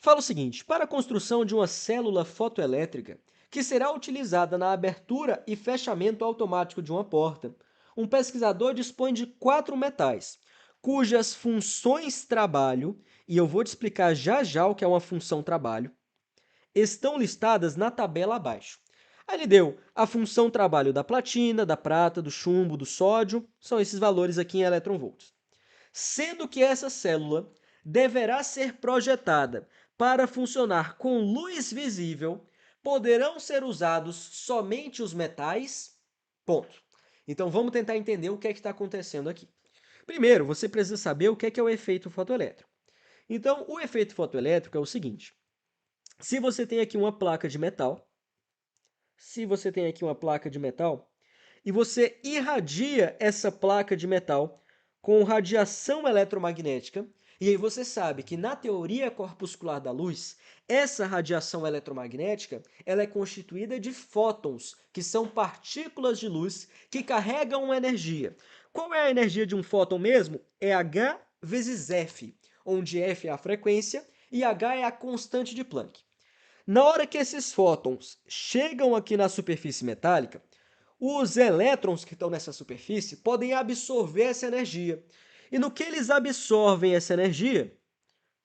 Fala o seguinte: para a construção de uma célula fotoelétrica, que será utilizada na abertura e fechamento automático de uma porta, um pesquisador dispõe de quatro metais, cujas funções trabalho, e eu vou te explicar já já o que é uma função trabalho, estão listadas na tabela abaixo. Aí ele deu a função trabalho da platina, da prata, do chumbo, do sódio, são esses valores aqui em eletronvolts. Sendo que essa célula deverá ser projetada para funcionar com luz visível, poderão ser usados somente os metais? Ponto. Então vamos tentar entender o que é que está acontecendo aqui. Primeiro, você precisa saber o que é o efeito fotoelétrico. Então, o efeito fotoelétrico é o seguinte: se você tem aqui uma placa de metal, se você tem aqui uma placa de metal, e você irradia essa placa de metal com radiação eletromagnética, e aí você sabe que na teoria corpuscular da luz, essa radiação eletromagnética, ela é constituída de fótons, que são partículas de luz que carregam uma energia. Qual é a energia de um fóton mesmo? É H vezes F, onde F é a frequência e H é a constante de Planck. Na hora que esses fótons chegam aqui na superfície metálica, os elétrons que estão nessa superfície podem absorver essa energia. E no que eles absorvem essa energia,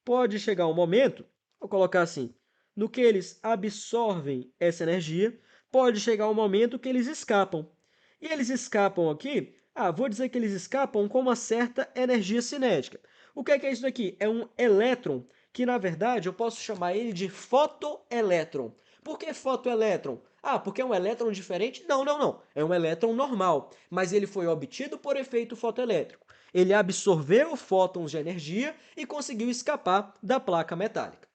pode chegar um momento, vou colocar assim, no que eles absorvem essa energia, pode chegar um momento que eles escapam. E eles escapam aqui, vou dizer que eles escapam com uma certa energia cinética. O que é isso daqui? É um elétron, que na verdade eu posso chamar ele de fotoelétron. Por que fotoelétron? Porque é um elétron diferente? Não, não, não. É um elétron normal, mas ele foi obtido por efeito fotoelétrico. Ele absorveu fótons de energia e conseguiu escapar da placa metálica.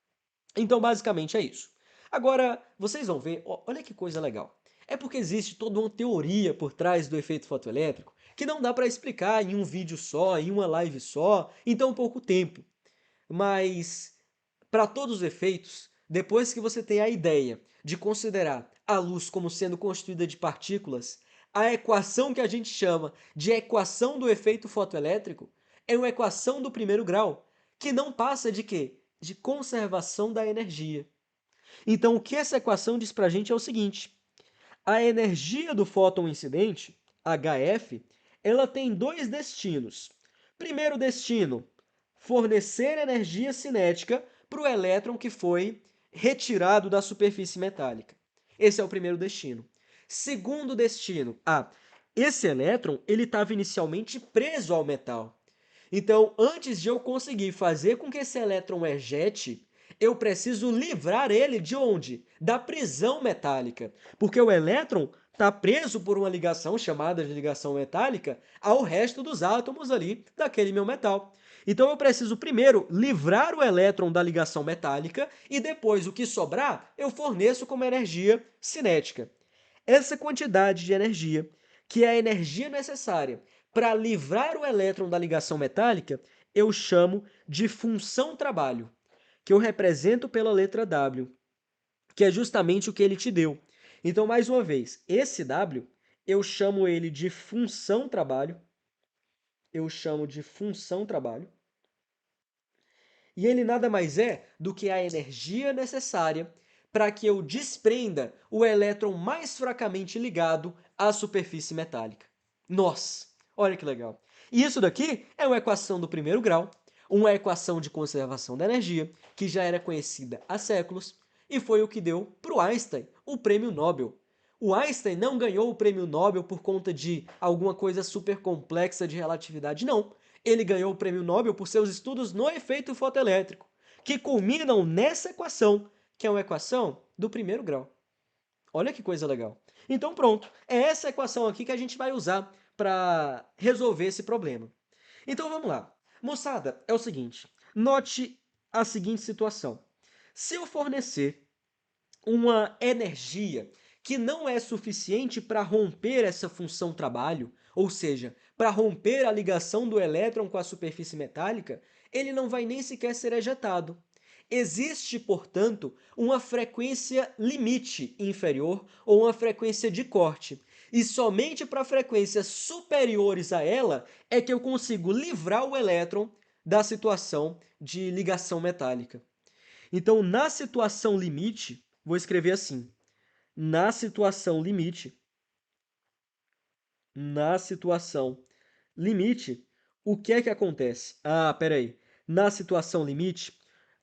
Então, basicamente é isso. Agora, vocês vão ver, olha que coisa legal. É porque existe toda uma teoria por trás do efeito fotoelétrico que não dá para explicar em um vídeo só, em uma live só, em tão pouco tempo. Mas, para todos os efeitos, depois que você tem a ideia de considerar a luz como sendo constituída de partículas, a equação que a gente chama de equação do efeito fotoelétrico é uma equação do primeiro grau, que não passa de quê? De conservação da energia. Então, o que essa equação diz para a gente é o seguinte: a energia do fóton incidente, HF, ela tem dois destinos. Primeiro destino, fornecer energia cinética para o elétron que foi retirado da superfície metálica. Esse é o primeiro destino. Segundo destino, esse elétron ele estava inicialmente preso ao metal. Então, antes de eu conseguir fazer com que esse elétron ejete, eu preciso livrar ele de onde? Da prisão metálica. Porque o elétron está preso por uma ligação chamada de ligação metálica ao resto dos átomos ali daquele meu metal. Então eu preciso primeiro livrar o elétron da ligação metálica e depois o que sobrar eu forneço como energia cinética. Essa quantidade de energia, que é a energia necessária para livrar o elétron da ligação metálica, eu chamo de função trabalho, que eu represento pela letra W, que é justamente o que ele te deu. Então, mais uma vez, esse W, eu chamo ele de função trabalho, eu chamo de função trabalho, e ele nada mais é do que a energia necessária para que eu desprenda o elétron mais fracamente ligado à superfície metálica. Nossa, olha que legal. E isso daqui é uma equação do primeiro grau, uma equação de conservação da energia, que já era conhecida há séculos, e foi o que deu para o Einstein o prêmio Nobel. O Einstein não ganhou o prêmio Nobel por conta de alguma coisa super complexa de relatividade, não. Ele ganhou o prêmio Nobel por seus estudos no efeito fotoelétrico, que culminam nessa equação, que é uma equação do primeiro grau. Olha que coisa legal. Então pronto, é essa equação aqui que a gente vai usar para resolver esse problema. Então vamos lá. Moçada, é o seguinte, note a seguinte situação. Se eu fornecer uma energia que não é suficiente para romper essa função trabalho, ou seja, para romper a ligação do elétron com a superfície metálica, ele não vai nem sequer ser ejetado. Existe, portanto, uma frequência limite inferior ou uma frequência de corte. E somente para frequências superiores a ela é que eu consigo livrar o elétron da situação de ligação metálica. Então, na situação limite, vou escrever assim. Na situação limite, o que é que acontece? Ah, peraí. Na situação limite,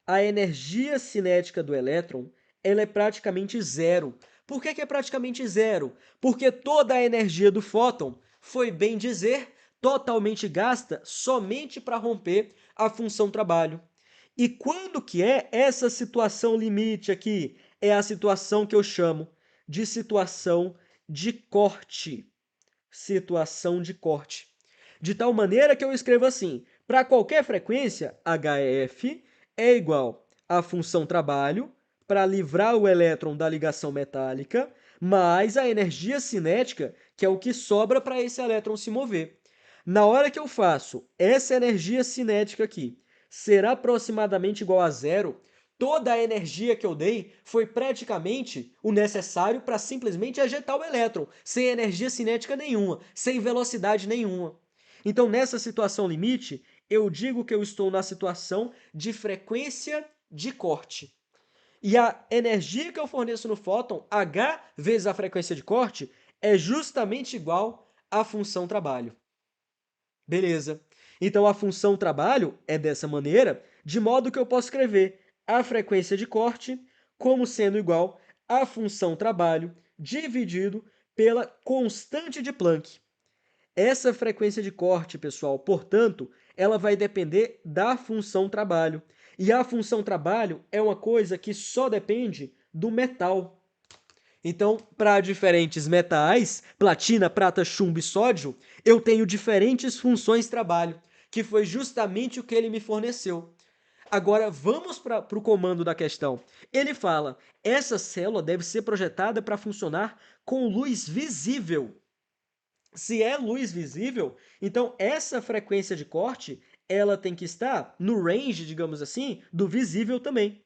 a energia cinética do elétron ela é praticamente zero. Por que é praticamente zero? Porque toda a energia do fóton foi, bem dizer, totalmente gasta somente para romper a função trabalho. E quando que é essa situação limite aqui? É a situação que eu chamo de situação de corte. Situação de corte. De tal maneira que eu escrevo assim: para qualquer frequência, HF é igual à função trabalho para livrar o elétron da ligação metálica, mais a energia cinética, que é o que sobra para esse elétron se mover. Na hora que eu faço essa energia cinética aqui ser aproximadamente igual a zero, toda a energia que eu dei foi praticamente o necessário para simplesmente ejetar o elétron, sem energia cinética nenhuma, sem velocidade nenhuma. Então, nessa situação limite, eu digo que eu estou na situação de frequência de corte. E a energia que eu forneço no fóton, H vezes a frequência de corte, é justamente igual à função trabalho. Beleza. Então, a função trabalho é dessa maneira, de modo que eu posso escrever a frequência de corte como sendo igual à função trabalho dividido pela constante de Planck. Essa frequência de corte, pessoal, portanto, ela vai depender da função trabalho. E a função trabalho é uma coisa que só depende do metal. Então, para diferentes metais, platina, prata, chumbo e sódio, eu tenho diferentes funções trabalho, que foi justamente o que ele me forneceu. Agora, vamos para o comando da questão. Ele fala, essa célula deve ser projetada para funcionar com luz visível. Se é luz visível, então essa frequência de corte, ela tem que estar no range, digamos assim, do visível também.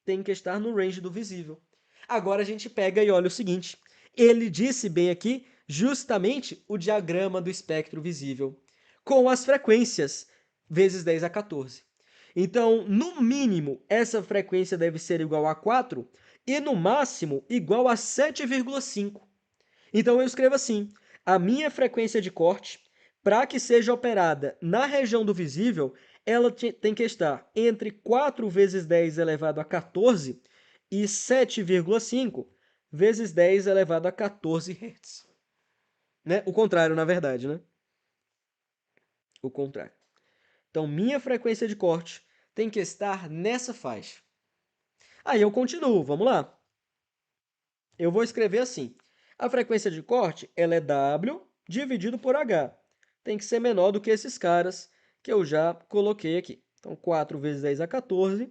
Tem que estar no range do visível. Agora a gente pega e olha o seguinte. Ele disse bem aqui justamente o diagrama do espectro visível, com as frequências vezes 10 a 14. Então, no mínimo, essa frequência deve ser igual a 4 e no máximo igual a 7,5. Então eu escrevo assim: a minha frequência de corte, para que seja operada na região do visível, ela tem que estar entre 4 vezes 10 elevado a 14 e 7,5 vezes 10 elevado a 14 Hz. Né? O contrário, na verdade, né? O contrário. Então, minha frequência de corte tem que estar nessa faixa. Aí eu continuo, vamos lá. Eu vou escrever assim. A frequência de corte ela é W dividido por H. Tem que ser menor do que esses caras que eu já coloquei aqui. Então, 4 vezes 10 a 14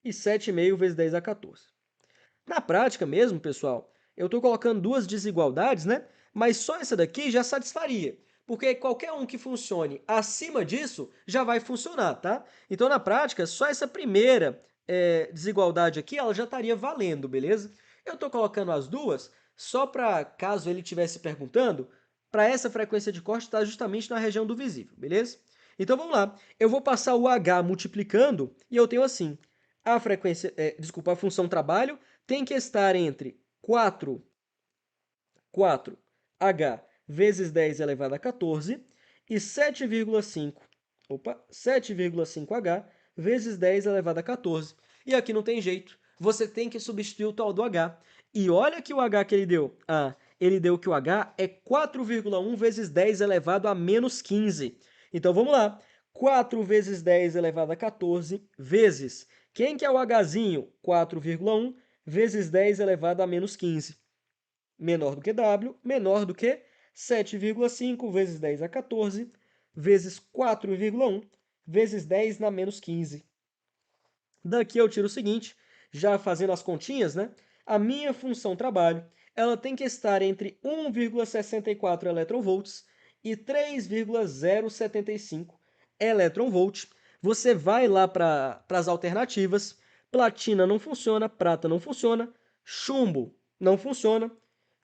e 7,5 vezes 10 a 14. Na prática mesmo, pessoal, eu estou colocando duas desigualdades, né? Mas só essa daqui já satisfaria, porque qualquer um que funcione acima disso já vai funcionar, tá? Então, na prática, só essa primeira desigualdade aqui, ela já estaria valendo, beleza? Eu estou colocando as duas só para, caso ele estivesse perguntando, para essa frequência de corte estar justamente na região do visível, beleza? Então, vamos lá. Eu vou passar o H multiplicando e eu tenho assim, a frequência, desculpa, a função trabalho tem que estar entre 4H vezes 10 elevado a 14 e 7,5H vezes 10 elevado a 14. E aqui não tem jeito. Você tem que substituir o tal do H. E olha que o H que ele deu. Ah, ele deu que o H é 4,1 vezes 10 elevado a menos 15. Então vamos lá. 4 vezes 10 elevado a 14 vezes. Quem que é o Hzinho? 4,1 vezes 10 elevado a menos 15. Menor do que W, menor do que 7,5 vezes 10 a 14, vezes 4,1 vezes 10 na menos 15. Daqui eu tiro o seguinte, já fazendo as continhas, né? A minha função trabalho, ela tem que estar entre 1,64 eletronvolts e 3,075 eletronvolts. Você vai lá para as alternativas, platina não funciona, prata não funciona, chumbo não funciona.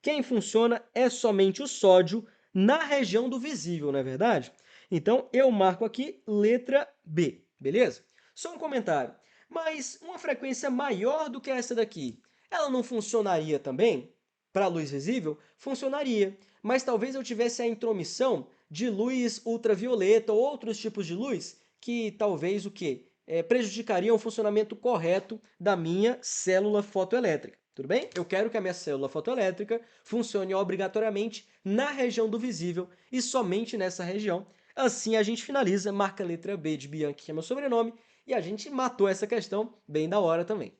Quem funciona é somente o sódio na região do visível, não é verdade? Então, eu marco aqui letra B, beleza? Só um comentário. Mas uma frequência maior do que essa daqui, ela não funcionaria também? Para a luz visível, funcionaria, mas talvez eu tivesse a intromissão de luz ultravioleta ou outros tipos de luz que talvez o quê? Prejudicariam o funcionamento correto da minha célula fotoelétrica. Tudo bem? Eu quero que a minha célula fotoelétrica funcione obrigatoriamente na região do visível e somente nessa região. Assim a gente finaliza, marca a letra B de Bianchi, que é meu sobrenome, e a gente matou essa questão bem da hora também.